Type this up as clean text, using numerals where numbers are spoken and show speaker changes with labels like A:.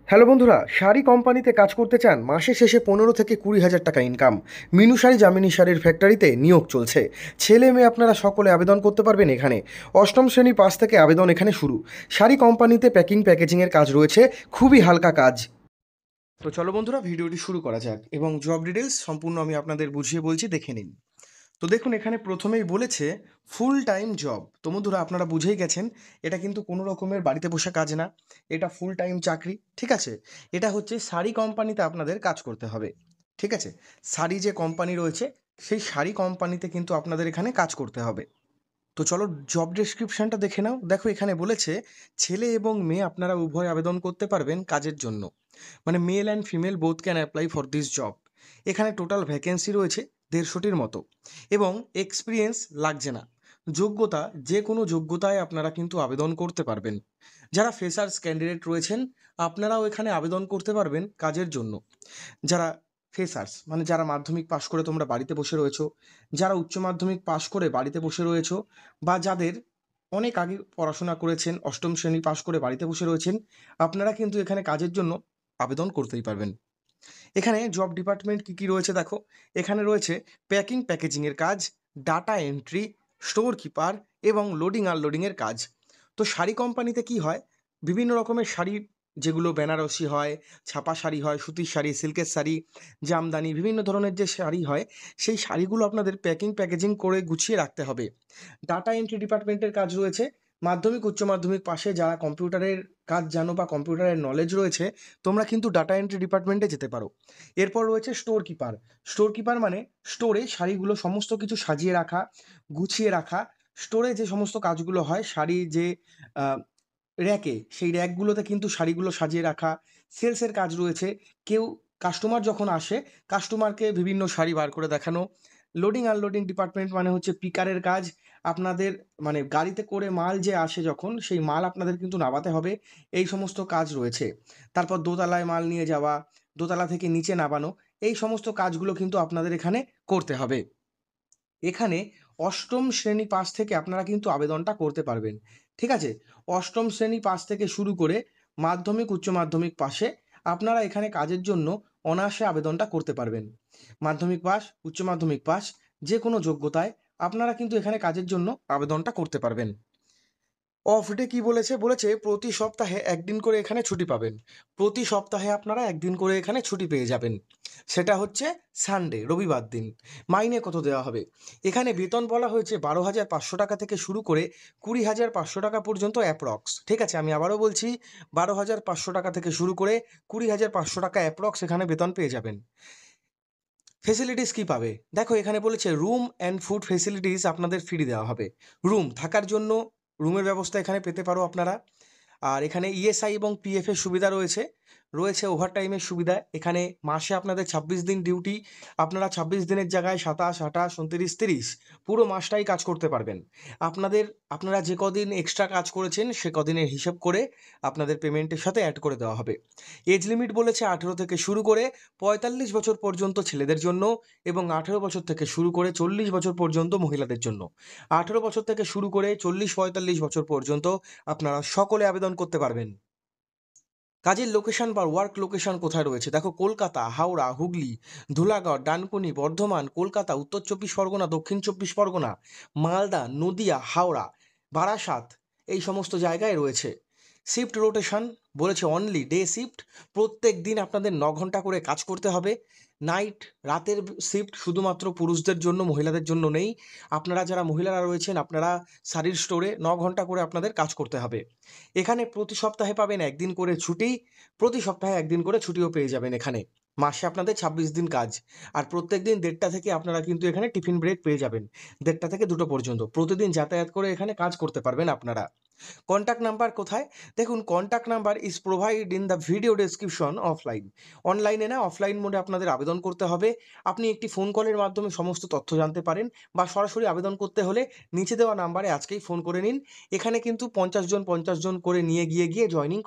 A: Hello বন্ধুরা, শাড়ি কোম্পানিতে কাজ করতে চান? মাসে শেষে 15 থেকে 20 হাজার টাকা ইনকাম। মিনু শাড়ি জামিনী শাড়ির ফ্যাক্টরিতে নিয়োগ চলছে। ছেলে মেয়ে আপনারা সকলে আবেদন করতে পারবেন এখানে। অষ্টম শ্রেণী পাস থেকে আবেদন এখানে শুরু। শাড়ি কোম্পানিতে প্যাকিং প্যাকেজিংয়ের কাজ রয়েছে, খুবই হালকা কাজ। তো চলো বন্ধুরা, ভিডিওটি শুরু করা যাক এবং জব ডিটেলস সম্পূর্ণ আমি আপনাদের বুঝিয়ে বলছি, দেখে নিন। তো দেখুন, এখানে প্রথমেই বলেছে ফুল টাইম জব। তো বন্ধুরা, আপনারা বুঝেই গেছেন এটা কিন্তু কোনো রকমের বাড়িতে বসে কাজ না, এটা ফুল টাইম চাকরি। ঠিক আছে, এটা হচ্ছে শাড়ি কোম্পানিতে আপনাদের কাজ করতে হবে। ঠিক আছে, শাড়ি যে কোম্পানি রয়েছে সেই শাড়ি কোম্পানিতে কিন্তু আপনাদের এখানে কাজ করতে হবে। তো চলো জব ডেসক্রিপশনটা দেখে নাও। দেখো, এখানে বলেছে ছেলে এবং মেয়ে আপনারা উভয় আবেদন করতে পারবেন কাজের জন্য। মানে male and female both can apply for this job. এখানে টোটাল ভ্যাকেন্সি রয়েছে 150টির মতো, এবং এক্সপিরিয়েন্স লাগছে না। যোগ্যতা, যে কোনো যোগ্যতায় আপনারা কিন্তু আবেদন করতে পারবেন। যারা ফ্রেশার্স ক্যান্ডিডেট রয়েছেন আপনারাও এখানে আবেদন করতে পারবেন কাজের জন্য। যারা ফ্রেশার্স মানে যারা মাধ্যমিক পাশ করে তোমরা বাড়িতে বসে রয়েছো, যারা উচ্চ মাধ্যমিক পাশ করে বাড়িতে বসে রয়েছো, বা যাদের অনেক আগে পড়াশোনা করেছেন, অষ্টম শ্রেণী পাশ করে বাড়িতে বসে রয়েছেন, আপনারা কিন্তু এখানে কাজের জন্য আবেদন করতেই পারবেন। এখানে জব ডিপার্টমেন্ট কী কী রয়েছে দেখো। এখানে রয়েছে প্যাকিং প্যাকেজিংয়ের কাজ, ডাটা এন্ট্রি, স্টোর কিপার এবং লোডিং আনলোডিংয়ের কাজ। তো শাড়ি কোম্পানিতে কি হয়, বিভিন্ন রকমের শাড়ি, যেগুলো বেনারসি হয়, ছাপা শাড়ি হয়, সুতির শাড়ি, সিল্কের শাড়ি, জামদানি, বিভিন্ন ধরনের যে শাড়ি হয়, সেই শাড়িগুলো আপনাদের প্যাকিং প্যাকেজিং করে গুছিয়ে রাখতে হবে। ডাটা এন্ট্রি ডিপার্টমেন্টের কাজ রয়েছে। মাধ্যমিক উচ্চ মাধ্যমিক পাশে যারা কম্পিউটারের কাজ জানো বা কম্পিউটারের নলেজ রয়েছে, তোমরা কিন্তু ডাটা এন্ট্রি ডিপার্টমেন্টে যেতে পারো। এরপর রয়েছে স্টোর কিপার। স্টোর কিপার মানে স্টোরে শাড়িগুলো সমস্ত কিছু সাজিয়ে রাখা, গুছিয়ে রাখা। স্টোরে যে সমস্ত কাজগুলো হয়, শাড়ি যে র্যাকে, সেই র্যাকগুলোতে কিন্তু শাড়িগুলো সাজিয়ে রাখা। সেলসের কাজ রয়েছে। কেউ কাস্টমার যখন আসে, কাস্টমারকে বিভিন্ন শাড়ি বার করে দেখানো। লোডিং আনলোডিং ডিপার্টমেন্ট মানে হচ্ছে পিকারের কাজ। আপনাদের মানে গাড়িতে করে মাল যে আসে যখন, সেই মাল আপনাদের কিন্তু নামাতে হবে। এই সমস্ত কাজ রয়েছে। তারপর দোতলায় মাল নিয়ে যাওয়া, দোতলা থেকে নিচে নামানো, এই সমস্ত কাজগুলো কিন্তু আপনাদের এখানে করতে হবে। এখানে অষ্টম শ্রেণী পাস থেকে আপনারা কিন্তু আবেদনটা করতে পারবেন। ঠিক আছে, অষ্টম শ্রেণী পাস থেকে শুরু করে মাধ্যমিক উচ্চ মাধ্যমিক পাশে আপনারা এখানে কাজের জন্য অনায়াসে আবেদনটা করতে পারবেন। মাধ্যমিক পাস, উচ্চ মাধ্যমিক পাস, যে কোনো যোগ্যতায় আপনারা কিন্তু এখানে কাজের জন্য আবেদনটা করতে পারবেন। অফ ডে কি বলেছে, বলেছে প্রতি সপ্তাহে একদিন করে এখানে ছুটি পাবেন। প্রতি সপ্তাহে আপনারা একদিন করে এখানে ছুটি পেয়ে যাবেন। সেটা হচ্ছে সানডে, রবিবার দিন। মাইনে কত দেওয়া হবে, এখানে বেতন বলা হয়েছে 12,500 টাকা থেকে শুরু করে 20,500 টাকা পর্যন্ত অ্যাপ্রক্স। ঠিক আছে, আমি আবারও বলছি, 12,500 টাকা থেকে শুরু করে 20,500 টাকা অ্যাপ্রক্স এখানে বেতন পেয়ে যাবেন। ফেসিলিটিস কি পাবে দেখো, এখানে বলেছে রুম অ্যান্ড ফুড ফেসিলিটিস আপনাদের ফ্রি দেওয়া হবে। রুম থাকার জন্য রুমের ব্যবস্থা এখানে পেতে পারো আপনারা। আর এখানে ইএসআই এবং পিএফ এর সুবিধা রয়েছে। রয়েছে ওভারটাইমের সুবিধা। এখানে মাসে আপনাদের 26 দিন ডিউটি। আপনারা 26 দিনের জায়গায় 27, 28, 29, 30 পুরো মাসটাই কাজ করতে পারবেন। আপনারা যে কদিন এক্সট্রা কাজ করেছেন সে কদিনের হিসেব করে আপনাদের পেমেন্টের সাথে অ্যাড করে দেওয়া হবে। এজ লিমিট বলেছে 18 থেকে শুরু করে 45 বছর পর্যন্ত ছেলেদের জন্য, এবং 18 বছর থেকে শুরু করে 40 বছর পর্যন্ত মহিলাদের জন্য। 18 বছর থেকে শুরু করে 40-45 বছর পর্যন্ত আপনারা সকলে আবেদন করতে পারবেন। কাজের লোকেশন বা ওয়ার্ক লোকেশন কোথায় রয়েছে দেখো, কলকাতা, হাওড়া, হুগলি, ধুলাগড়, ডানকুনি, বর্ধমান, কলকাতা, উত্তর 24 পরগনা, দক্ষিণ 24 পরগনা, মালদা, নদিয়া, হাওড়া, বারাসাত, এই সমস্ত জায়গায় রয়েছে। শিফট রোটেশন বলেছে অনলি ডে শিফট। প্রত্যেক দিন আপনাদের 9 ঘন্টা করে কাজ করতে হবে। নাইট, রাতের শিফট শুধুমাত্র পুরুষদের জন্য, মহিলাদের জন্য নেই। আপনারা যারা মহিলারা রয়েছেন, আপনারা শাড়ির স্টোরে 9 ঘন্টা করে আপনাদের কাজ করতে হবে। এখানে প্রতি সপ্তাহে পাবেন একদিন করে ছুটি। প্রতি সপ্তাহে একদিন করে ছুটিও পেয়ে যাবেন এখানে। মাসে আপনাদের 26 দিন কাজ। আর প্রত্যেক দিন 1:30টা থেকে আপনারা কিন্তু এখানে টিফিন ব্রেক পেয়ে যাবেন। 1:30টা থেকে 2টো পর্যন্ত প্রতিদিন যাতায়াত করে এখানে কাজ করতে পারবেন আপনারা। কন্ট্যাক্ট নাম্বার কোথায় দেখুন, contact number is provide in the video description. Offline, অনলাইনে না, অফলাইন মোডে আপনাদের আবেদন করতে হবে। আপনি একটি ফোন কলের মাধ্যমে সমস্ত তথ্য জানতে পারেন, বা সরাসরি আবেদন করতে হলে নিচে দেওয়া নাম্বারে আজকেই ফোন করে নিন। এখানে কিন্তু 50 জন 50 জন করে নিয়ে গিয়ে জয়নিং